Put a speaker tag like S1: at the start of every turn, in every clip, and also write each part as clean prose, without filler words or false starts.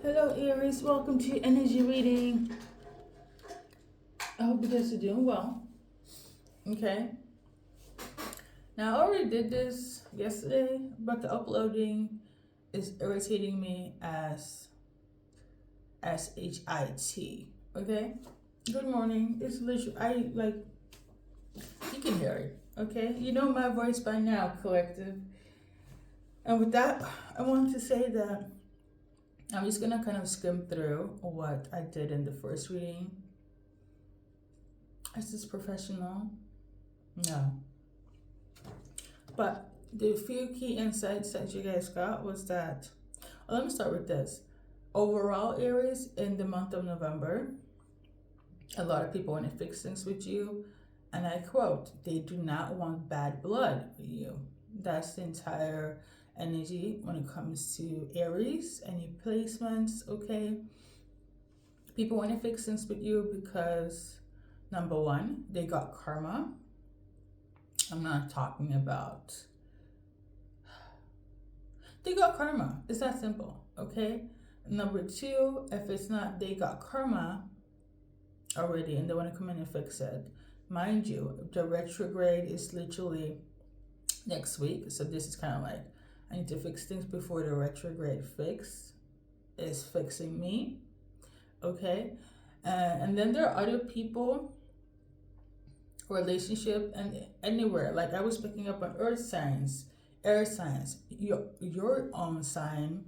S1: Hello Aries, welcome to your energy reading. I hope you guys are doing well. Okay. Now I already did this yesterday, but the uploading is irritating me as SHIT. Okay? Good morning. It's literally you can hear it. Okay? You know my voice by now, collective. And with that, I want to say that I'm just gonna kind of skim through what I did in the first reading. Is this professional? No. But the few key insights that you guys got was that, well, let me start with this. Overall, Aries, in the month of November, a lot of people want to fix things with you. And I quote, they do not want bad blood with you. That's the entire energy when it comes to Aries, any placements, okay? People want to fix things with you because, number one, they got karma. I'm not talking about, they got karma. It's that simple, okay? Number two, if it's not they got karma already and they want to come in and fix it, mind you, the retrograde is literally next week. So this is kind of like, I need to fix things before the retrograde is fixing me, okay? And then there are other people, relationship, and anywhere. Like I was picking up on earth signs, air signs, your own sign,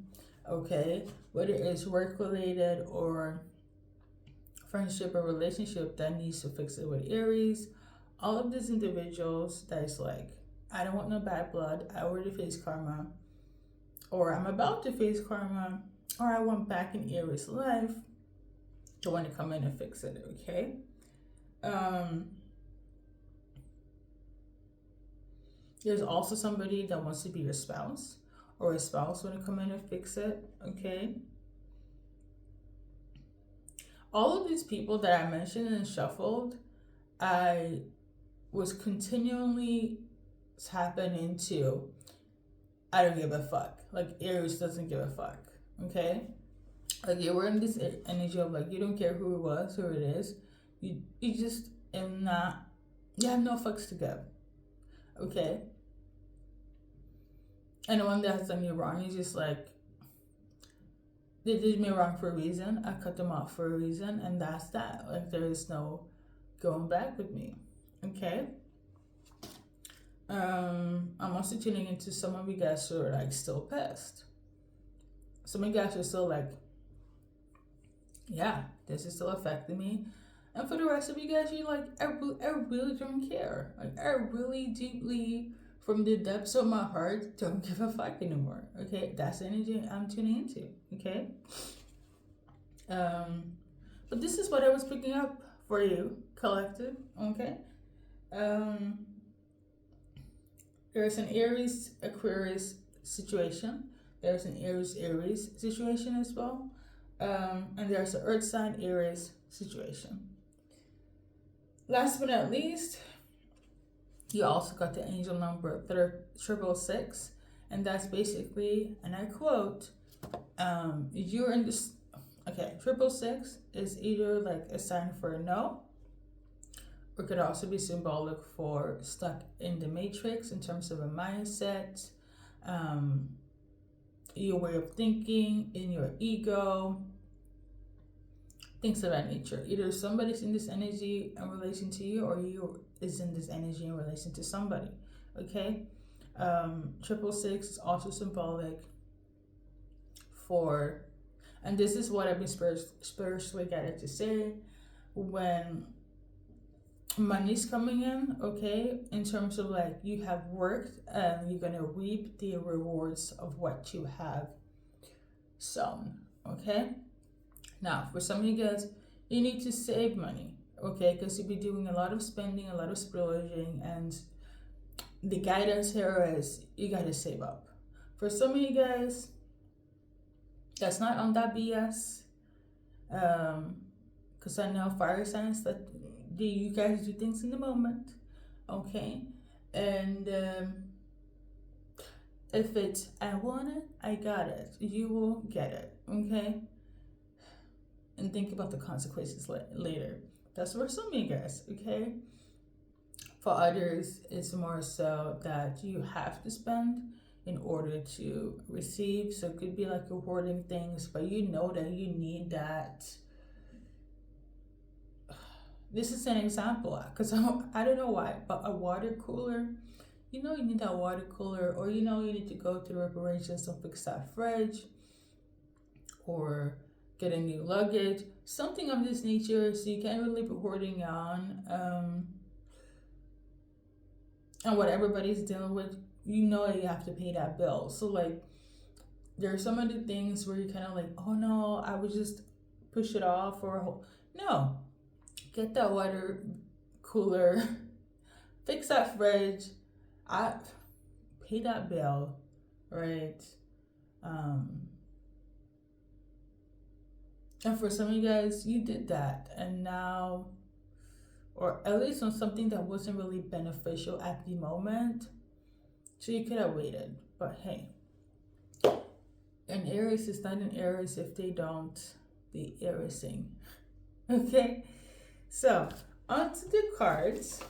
S1: okay? Whether it's work related or friendship or relationship that needs to fix it with Aries. All of these individuals that is like, I don't want no bad blood. I already face karma, or I'm about to face karma, or I want back in Aries life. I want to come in and fix it, okay? There's also somebody that wants to be your spouse, or a spouse want to come in and fix it, okay? All of these people that I mentioned and shuffled, I was continually tapping into, I don't give a fuck. Like Aries doesn't give a fuck, okay? Like you were in this energy of like, you don't care who it was, who it is. You just am not, you have no fucks to give, okay? And the one that has done you wrong, you just like, they did me wrong for a reason. I cut them off for a reason, and that's that. Like there is no going back with me. Okay. I'm also tuning into some of you guys who are like still pissed. Some of you guys are still like, yeah, this is still affecting me. And for the rest of you guys, you're like, I really don't care. Like I really deeply, from the depths of my heart, don't give a fuck anymore. Okay, that's the energy I'm tuning into. Okay. But this is what I was picking up for you, collective. Okay. There's an Aries Aquarius situation. There's an Aries situation as well. And there's an Earth sign Aries situation. Last but not least, you also got the angel number 666, and that's basically, and I quote, you're in this. Okay, 666 is either like a sign for a no, or could also be symbolic for stuck in the matrix in terms of a mindset, your way of thinking, in your ego, things of that nature. Either somebody's in this energy in relation to you, or you is in this energy in relation to somebody. Okay, 666 is also symbolic for, and this is what I've been spiritually guided to say, when money's coming in, okay, in terms of like you have worked and you're gonna reap the rewards of what you have sown, okay? Now, for some of you guys, you need to save money, okay, because you'll be doing a lot of spending, a lot of splurging, and the guidance here is you gotta save up. For some of you guys, that's not on that BS, because I know fire signs that you guys do things in the moment, okay? And if it's I want it, I got it, you will get it, okay? and think about the consequences later. That's for some of you guys, okay? For others, it's more so that you have to spend in order to receive. So it could be like you're hoarding things, but you know that you need that. This is an example, because I don't know why, but a water cooler, you know, you need that water cooler, or you know, you need to go to the reparations to fix that fridge, or get a new luggage, something of this nature. So you can't really be hoarding on and what everybody's dealing with. You know that you have to pay that bill. So like, there are some of the things where you're kind of like, oh no, I would just push it off, or no, get that water cooler, fix that fridge, I pay that bill, right? And for some of you guys, you did that, and now, or at least on something that wasn't really beneficial at the moment, so you could have waited. But hey, an Aries is not an Aries if they don't be Ariesing. Okay, so onto the cards.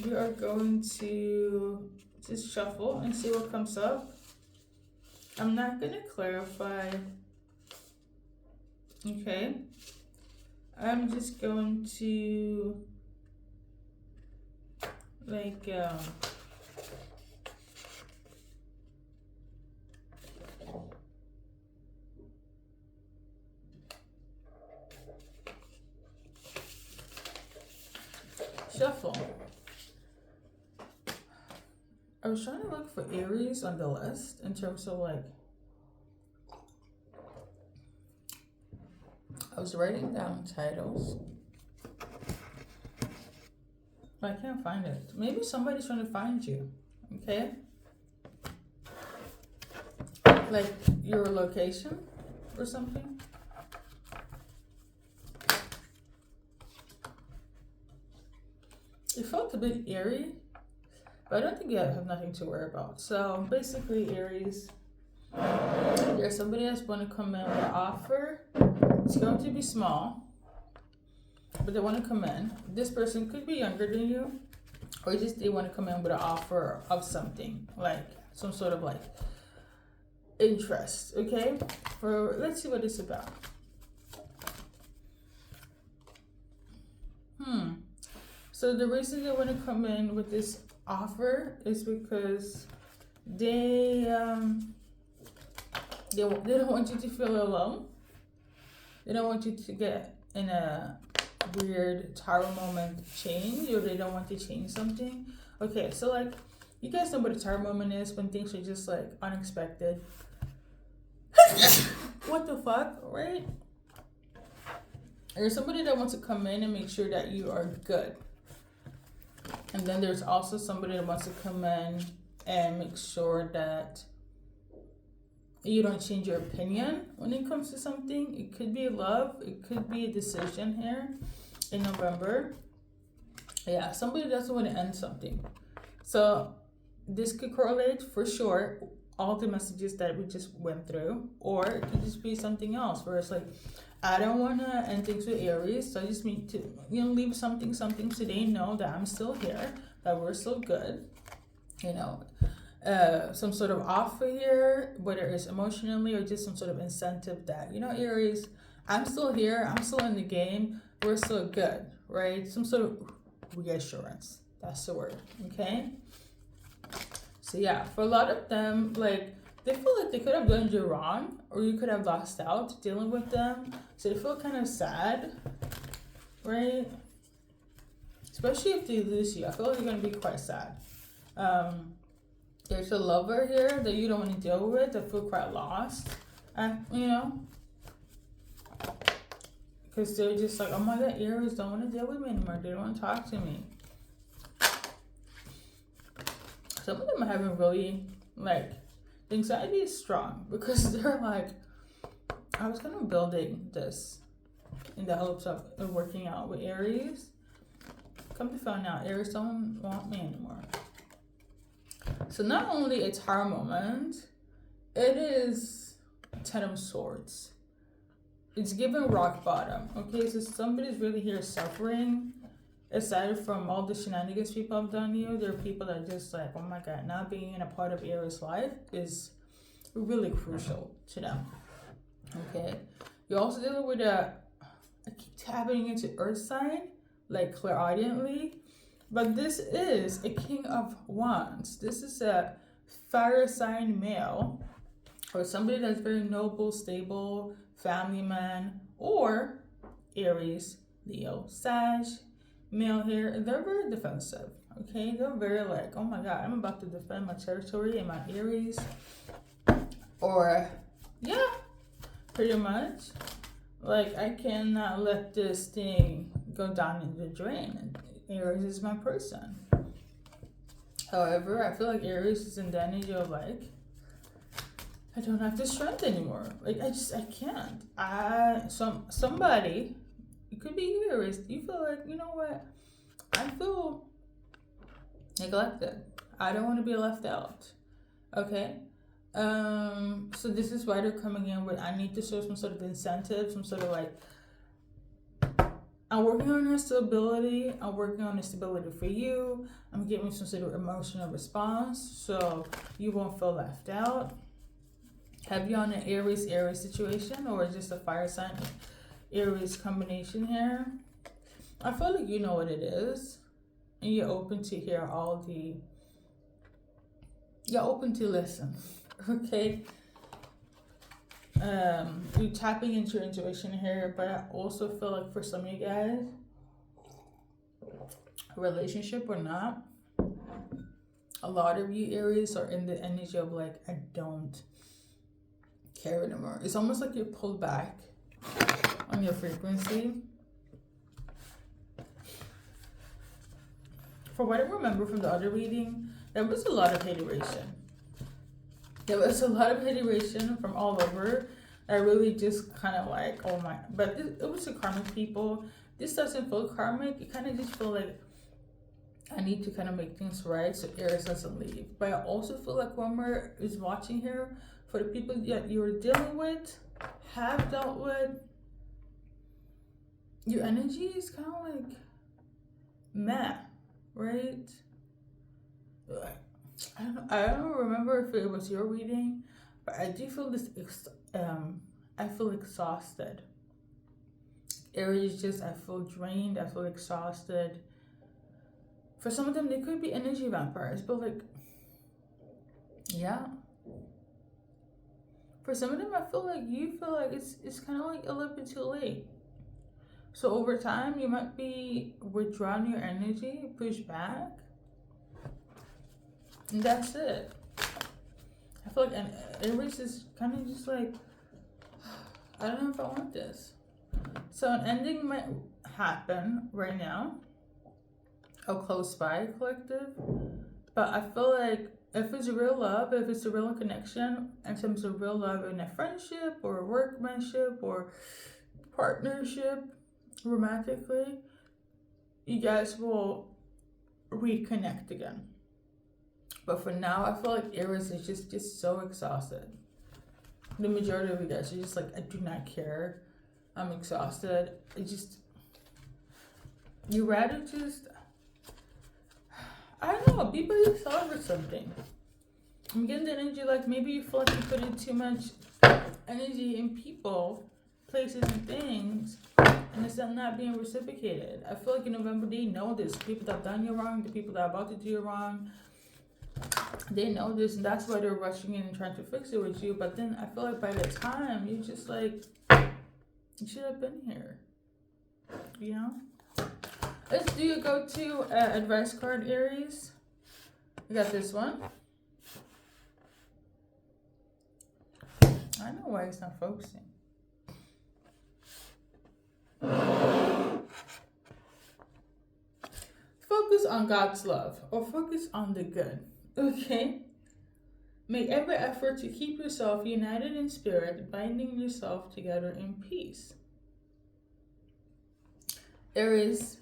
S1: We are going to just shuffle and see what comes up. I'm not going to clarify. Okay, I'm just going to like shuffle. I was trying to look for Aries on the list in terms of like, I was writing down titles, but I can't find it. Maybe somebody's trying to find you, okay? Like your location or something. It felt a bit eerie, but I don't think you have nothing to worry about. So basically, Aries, there's somebody that's going to come in with an offer. It's going to be small, but they want to come in. This person could be younger than you, or just they want to come in with an offer of something, like some sort of like interest, okay? For let's see what it's about. So the reason they want to come in with this offer is because they don't want you to feel alone. They don't want you to get in a weird tower moment change, or they don't want to change something. Okay, so like, you guys know what a tower moment is, when things are just like unexpected. What the fuck, right? There's somebody that wants to come in and make sure that you are good. And then there's also somebody that wants to come in and make sure that you don't change your opinion when it comes to something. It could be love, it could be a decision here in November. Yeah, somebody doesn't want to end something. So this could correlate for sure all the messages that we just went through, or it could just be something else where it's like, I don't want to end things with Aries, so I just need to, leave something so they know that I'm still here, that we're still good, some sort of offer here, whether it's emotionally or just some sort of incentive that, Aries, I'm still here, I'm still in the game, we're still good, right? Some sort of reassurance, that's the word, okay? So yeah, for a lot of them, like, they feel like they could have done you wrong, or you could have lost out dealing with them. So they feel kind of sad, right? Especially if they lose you. I feel like you're going to be quite sad. There's a lover here that you don't want to deal with, that feel quite lost. Because they're just like, oh my God, Aries don't want to deal with me anymore. They don't want to talk to me. Some of them are having really, like, the anxiety is strong, because they're like, I was kind of building this in the hopes of working out with Aries. Come to find out, Aries don't want me anymore. So not only a tower moment, it is 10 of Swords. it's given rock bottom. Okay, so somebody's really here suffering. Aside from all the shenanigans people have done to you, there are people that are just like, oh my god, not being in a part of Aries' life is really crucial to them. Okay, you're also dealing with I keep tapping into Earth sign, like clairaudiently, but this is a King of Wands. This is a fire sign male, or somebody that's very noble, stable, family man, or Aries, Leo, Sag, male here. They're very defensive. Okay, they're very like, oh my god, I'm about to defend my territory and my Aries, or yeah, pretty much. Like, I cannot let this thing go down in the drain. Aries is my person. However, I feel like Aries is in the energy of like, I don't have the strength anymore. Like, I can't. Somebody, it could be you, Aries. You feel like, you know what? I feel neglected. I don't want to be left out. Okay? So this is why they're coming in with, I need to show some sort of incentive, some sort of like, I'm working on your stability. I'm working on the stability for you. I'm giving some sort of emotional response so you won't feel left out. Have you on an Aries situation, or just a fire sign Aries combination here? I feel like you know what it is, and you're open to hear you're open to listen. Okay. You're tapping into your intuition here, but I also feel like for some of you guys, relationship or not, a lot of you Aries are in the energy of like, I don't care anymore. It's almost like you're pulled back on your frequency. For what I remember from the other reading, there was a lot of hateration. There was a lot of hateration from all over. I really just kind of like, oh my, but it was the karmic people. This doesn't feel karmic. It kind of just feel like I need to kind of make things right so Aries doesn't leave. But I also feel like whoever is watching here, for the people that you're dealing with, have dealt with, your energy is kind of like meh, right? I don't remember if it was your reading, but I do feel this. I feel exhausted. Aries, just I feel drained. I feel exhausted. For some of them, they could be energy vampires, but like, yeah. For some of them, I feel like you feel like it's kind of like a little bit too late. So over time, you might be withdrawing your energy, push back. And that's it. I feel like Aries is kind of just like, I don't know if I want this. So an ending might happen right now, or close by, collective. But I feel like if it's real love, if it's a real connection, in terms of real love in a friendship or workmanship or partnership, romantically, you guys will reconnect again. But for now, I feel like Aries is just so exhausted. The majority of you guys are just like, I do not care. I'm exhausted. You rather just, I don't know, be by yourself or something. I'm getting the energy like maybe you feel like you put in too much energy in people, places, and things, and it's not being reciprocated. I feel like in November, they know this. People that have done you wrong, the people that are about to do you wrong, they know this, and that's why they're rushing in and trying to fix it with you. But then I feel like by the time, you just like, you should have been here, you know? Let's do a go-to advice card, Aries. We got this one. I know why it's not focusing. Focus on God's love, or focus on the good. Okay? Make every effort to keep yourself united in spirit, binding yourself together in peace. Aries,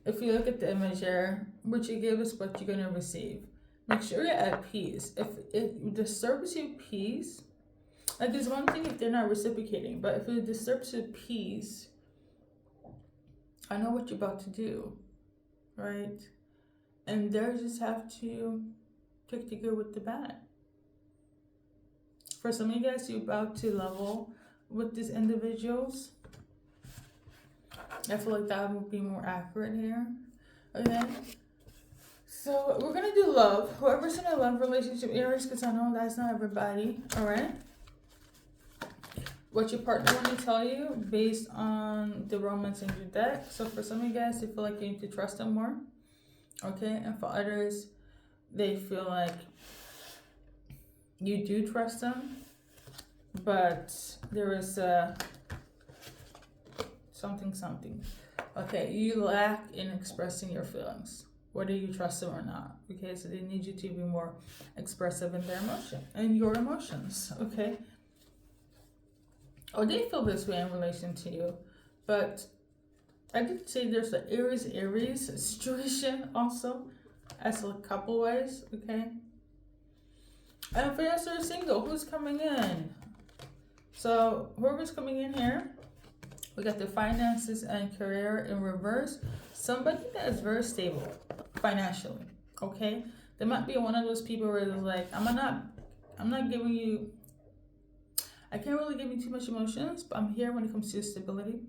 S1: if you look at the image here, what you give is what you're going to receive. Make sure you're at peace. If it disturbs you peace, Like, it's one thing if they're not reciprocating, but if it disturbs your peace, I know what you're about to do, right? And they just have to take the good with the bad. For some of you guys, you're about to level with these individuals. I feel like that would be more accurate here. Okay. So we're gonna do love. Whoever's in a love relationship, Aries, because I know that's not everybody. All right. What your partner want to tell you based on the romance in your deck. So for some of you guys, you feel like you need to trust them more. Okay. And for others, they feel like you do trust them, but there is something. Okay. You lack in expressing your feelings, whether you trust them or not. Okay. So they need you to be more expressive in their emotion and your emotions. Okay. Or they feel this way in relation to you. But I did say there's an Aries situation also, as a couple ways, okay? And for those who are single, who's coming in? So whoever's coming in here, we got the finances and career in reverse. Somebody that is very stable financially, okay? There might be one of those people where they're like, I'm not giving you, I can't really give you too much emotions, but I'm here when it comes to stability.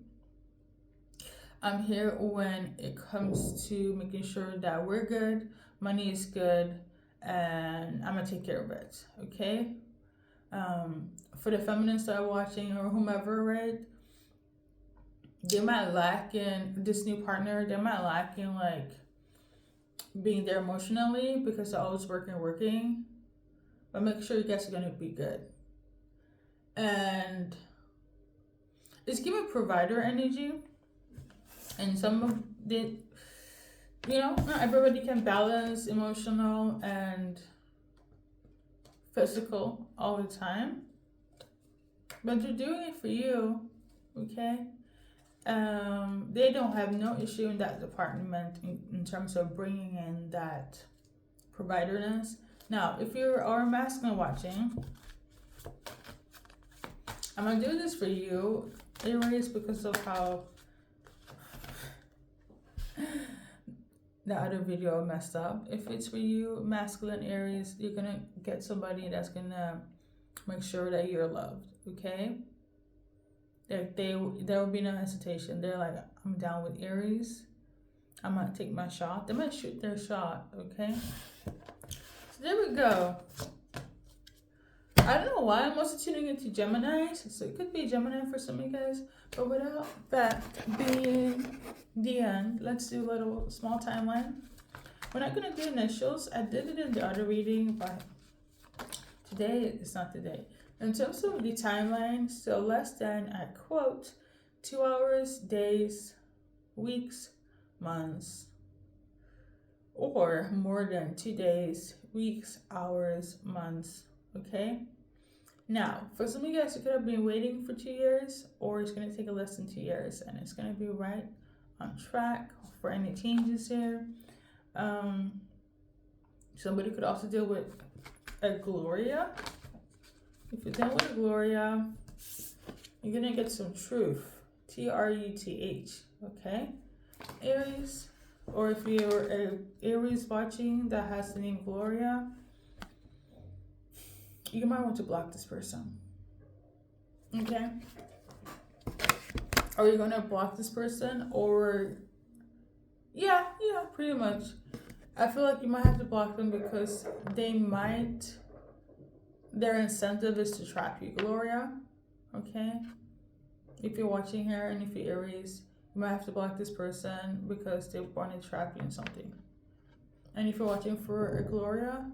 S1: I'm here when it comes to making sure that we're good, money is good, and I'm gonna take care of it, okay? For the feminists that are watching or whomever, right? They might lack in this new partner, they might lack in like being there emotionally because they're always working, but make sure you guys are gonna be good. And it's giving provider energy, and some of the, not everybody can balance emotional and physical all the time, but they're doing it for you, okay? They don't have no issue in that department in terms of bringing in that providerness. Now, if you are masculine watching, I'm gonna do this for you, Aries, because of how the other video messed up. If it's for you, masculine Aries, you're gonna get somebody that's gonna make sure that you're loved, okay? There will be no hesitation. They're like, I'm down with Aries. I'm gonna take my shot. They might shoot their shot, okay? So there we go. I don't know why I'm also tuning into Geminis, so it could be Gemini for some of you guys. But without that being the end, let's do a little small timeline. We're not going to do initials. I did it in the other reading, but today is not the day. In terms of the timeline, so less than, I quote, 2 hours, days, weeks, months, or more than 2 days, weeks, hours, months, okay? Now, for some of you guys, you could have been waiting for 2 years, or it's going to take less than 2 years, and it's going to be right on track for any changes here. Somebody could also deal with a Gloria. If you're dealing with a Gloria, you're going to get some truth. Truth, okay? Aries, or if you're an Aries watching that has the name Gloria, you might want to block this person, okay? Are you gonna block this person, or yeah, pretty much. I feel like you might have to block them because their incentive is to trap you, Gloria, okay? If you're watching here and if you're Aries, you might have to block this person because they want to trap you in something. And if you're watching for a Gloria,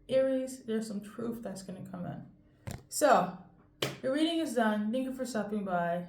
S1: Aries, there's some truth that's going to come in. So, your reading is done. Thank you for stopping by.